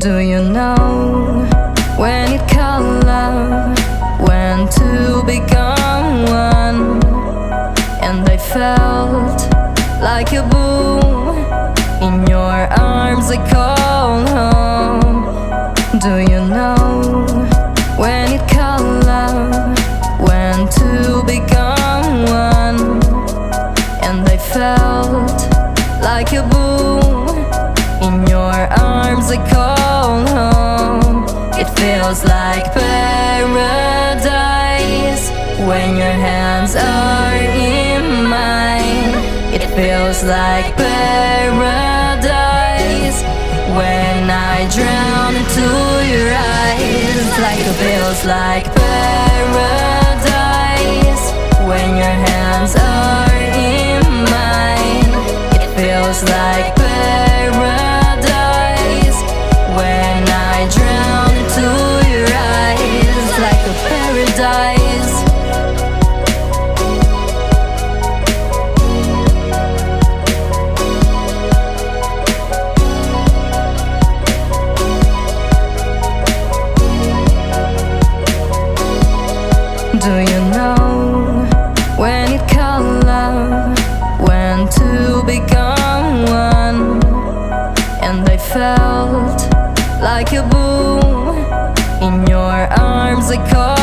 Do you know when it called love, when two become one? And I felt like a boo in your arms, I called home. Do you know when it called love, when two become one? And I felt like a boo in your arms, I call home. It feels like paradise when your hands are in mine. It feels like paradise when I drown into your eyes. Like it feels like paradise when your hands are in mine. It feels like paradise when I drown into your eyes. Like a paradise. Do you know when it called love, when two become one? And I felt like a boo in your arms, I called